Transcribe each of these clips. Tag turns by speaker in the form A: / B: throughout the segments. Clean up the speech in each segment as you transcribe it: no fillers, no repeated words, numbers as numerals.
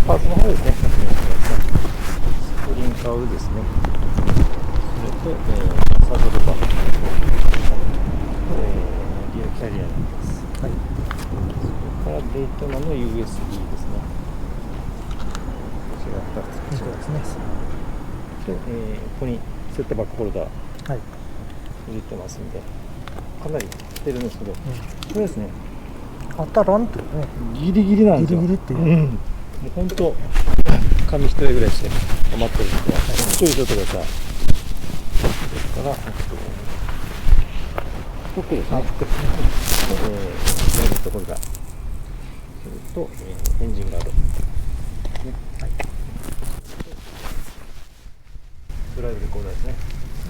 A: パーツの方ですね、確認してください。スプリンカーですね。それと、サドルバーと、リアキャリアになります。はい。それからデイトナの USB ですね。こちら2つ。こちらですね。で、ここにセットバックホルダー入れてますんで、かなり出るんですけど、これですね。
B: 当たらんってね。
A: ギリギリなんですよ。
B: ギリギリっていう。
A: もう本当紙一重ぐらいして止まってるんで、注意しとってください。ですから、フックですね。フックですね。メリットホルダー。それと、エンジンガード。ね。はい。ドライブレコーダーですね。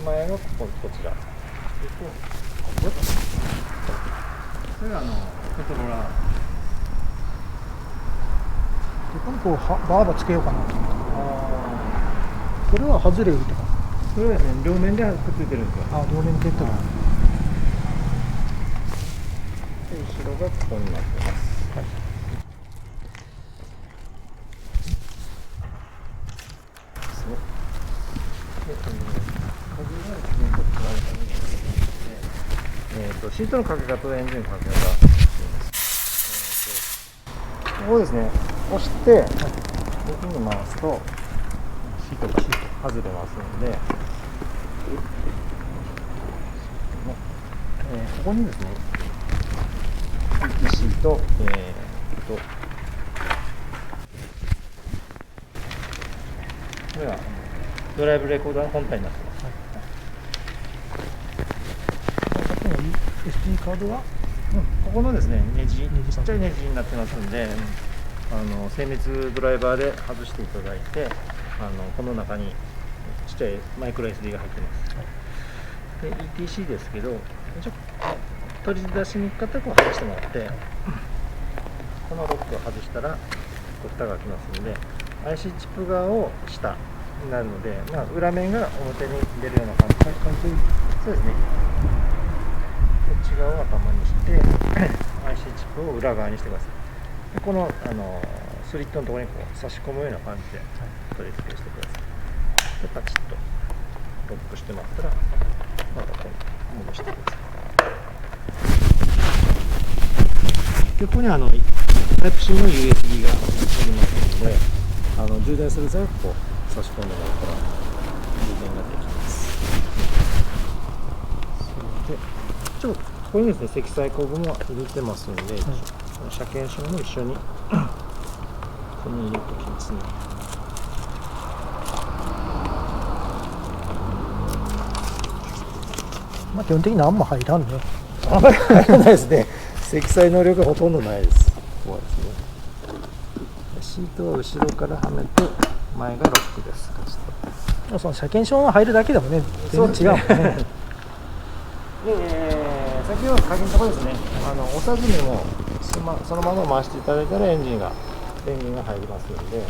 A: 前のこちら。それがコントローラー。
B: ここにこうバーバつけようかなと思って。これは外れるとか。
A: これはですね、両面でくっついてるんですよ。
B: 両面についてる。
A: で、後ろがここになってます。はい。ですね。で、鍵がですね、こっち側になります。シートのかけ方とエンジンのかけ方。ここですね。押して、右に回すとシートが外れますので、ここにですね、ETC と、これはドライブレコーダーの本体になってます。
B: さっきの SD カードは、
A: ここのですね、ネジ、ちっちゃいネジになってますんで、精密ドライバーで外していただいて、この中にちっちゃいマイクロ SD が入ってます。で ETC ですけど、取り出しにくかったらこう外してもらって、このロックを外したら蓋が開きますので、 IC チップ側を下になるので、裏面が表に出るような感じで、そうですね。こっち側を頭にして IC チップを裏側にしてください。でこの、スリットのところにこう差し込むような感じで取り付けしてください。でパチッとロックしてもらったらまたここに戻してください。でここにタイプ C の USB がありますので、充電する際はこう差し込んでもらったら充電ができます。それでここにですね、積載工具も入れてますので、車検証も一緒にここに入れておきますね。
B: 基本的に何も入らんね。
A: あまり入らないですね。積載能力がほとんどないです。ここはですね。シートは後ろからはめて、前がロックです。
B: その車検証が入るだけでもね、全然違うもんね。
A: 先ほど鍵のところですね。押さずにもそのまま回していただいたら電源が入りますので、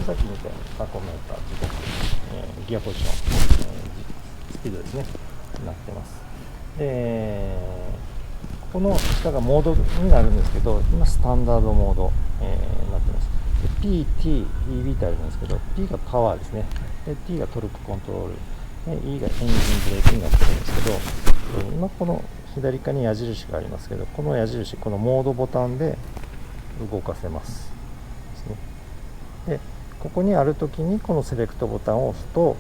A: さっきみたいにタコメーター、時刻、ギアポジション、スピードですね、なってます。この下がモードになるんですけど、今スタンダードモード、になってます。P、T、EB ってあるんですけど、P がパワーですね。で T がトルクコントロール。E がエンジンブレーキになってるんですけど、今この左側に矢印がありますけど、この矢印、このモードボタンで動かせます。ですね。でここにある時にこのセレクトボタンを押すと、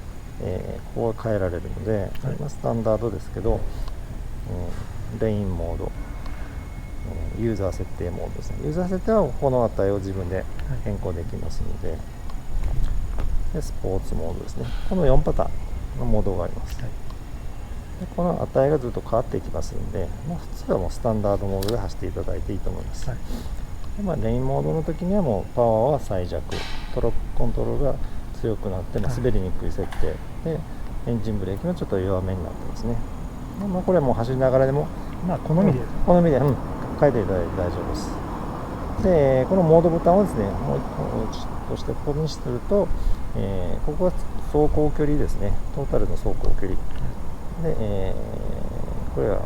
A: ここが変えられるので、今スタンダードですけど、レインモード、ユーザー設定モードですね。ユーザー設定はこの値を自分で変更できますので、でスポーツモードですね。この4パターンのモードがあります。でこの値がずっと変わっていきますので、普通はもうスタンダードモードで走っていただいていいと思います。でレインモードの時にはもうパワーは最弱、トロップコントロールが強くなって、滑りにくい設定で、エンジンブレーキもちょっと弱めになってますね。これはもう走りながらでも
B: 好みで、
A: 変えていただいて大丈夫です。でこのモードボタンをですね、もう一個押してここにすると、ここは走行距離ですね、トータルの走行距離で、これは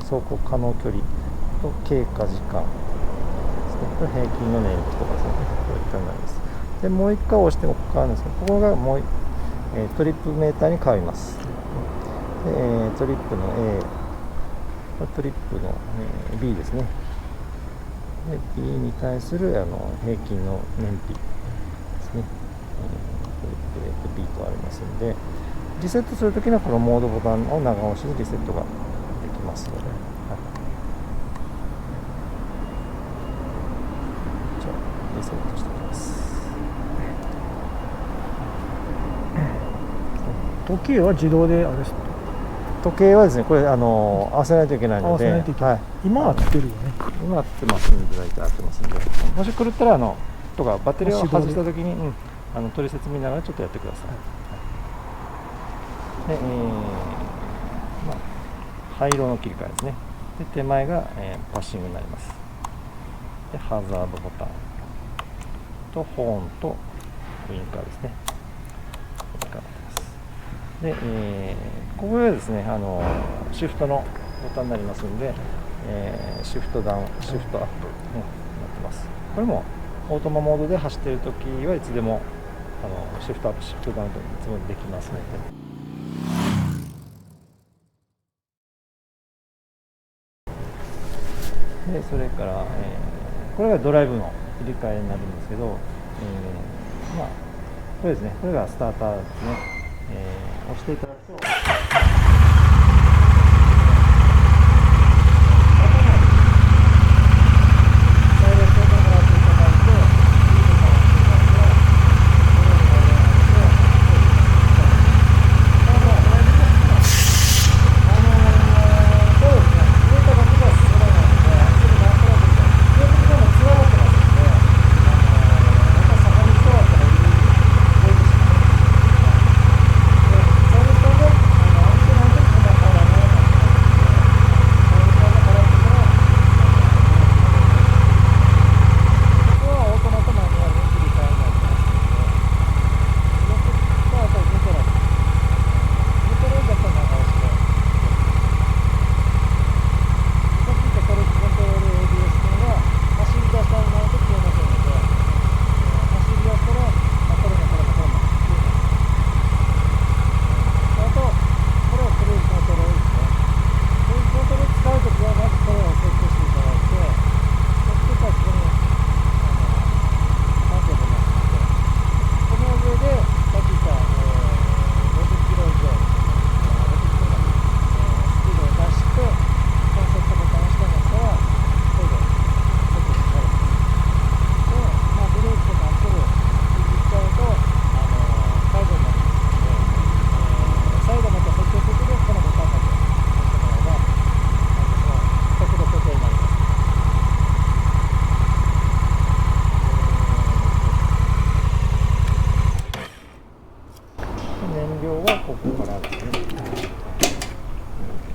A: 走行可能距離と経過時間ですね。これ平均の燃費とかですね、こういったになります。でもう一回押しても変わるんですけど、ここがもう、トリップメーターに変わります。でトリップの A、トリップの B ですね。で B に対する平均の燃費ですね。トリップ B とありますので、リセットするときにはこのモードボタンを長押しでリセットができますので、じゃあリセットしておきます。
B: 時計は自動であれです。
A: 時計はですね、これ合わせないといけないので、
B: 今はつけるよね。
A: 今はつってますんで、大体合ってますんで、もし狂ったらとかバッテリーを外したときに、取説見ながらちょっとやってください。で、灰色の切り替えですね。で手前が、パッシングになります。でハザードボタンとホーンとウインカーですね。で、ここがですね、シフトのボタンになりますので、シフトダウン、シフトアップになってます。これもオートマモードで走っているときはいつでもシフトアップ、シフトダウンといつもできますので。でそれから、これがドライブの切り替えになるんですけど、これですね、これがスターターですね。押していただくと、ここからですね、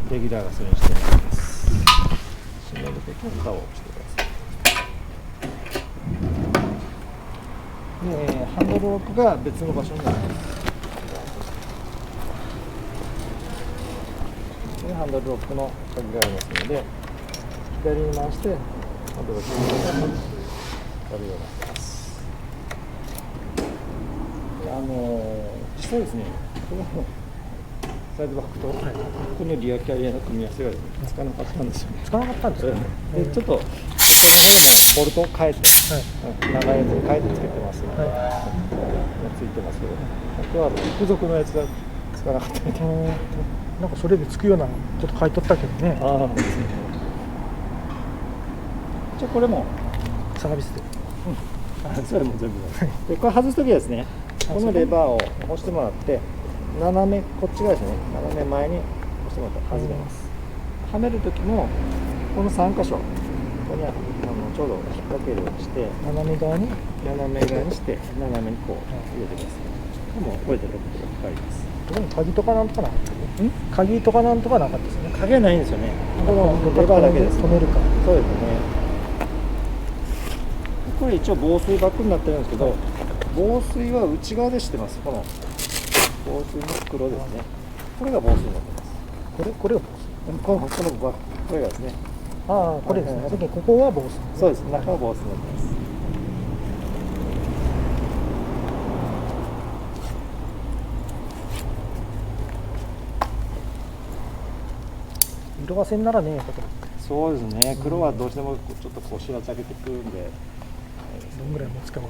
A: レギュラーガソリンしてないです。閉めるときは蓋をしてください。で、ハンドルロックが別の場所になります。で、ハンドルロックの鍵がありますので、左に回してハンドルロックがやるようになってます。実際ですね、このサイドバックとこのリアキャリアの組み合わせがつかなかったんですよね。
B: つかなかったんですよね。
A: でちょっとボルトを変えて、
B: はい
A: 長いやつに変えてつけてますので、
B: は
A: ついてますけど、あとは付属のやつがつかなかったみたいな。
B: なんかそれでつくようなこと書いとったけどね。
A: ああ、じゃあこれも、
B: サービスで。
A: それも全部で、これ外すときはですね、このレバーを押してもらって、斜め、こっち側ですね、斜め前に押してもらって外れます。はめるときも、この3箇所、ここにちょうど引っ掛けるようにして、
B: 斜め側に。
A: 斜め側にして、斜めにこう入れてください。もうこれでロックがかかります。
B: ここに鍵とかなんとかなかったね。鍵とかなんとかなかったですね。
A: 影ないんですよね。
B: この
A: レバーだけです。
B: 止めるか。
A: そうですね。これ一応防水バッグになってるんですけど、防水は内側でしてます。この防水の袋ですね。これが防水になってます。
B: これが防
A: これがですね。
B: 水。ああ、これですね。
A: はいはい
B: ここは防水。
A: そうです。中は防水になってます。
B: 色あせにならねえこと。
A: そうですね。黒はどうしてもちょっとこう白茶けてくるんで。
B: どんぐらい持つかは。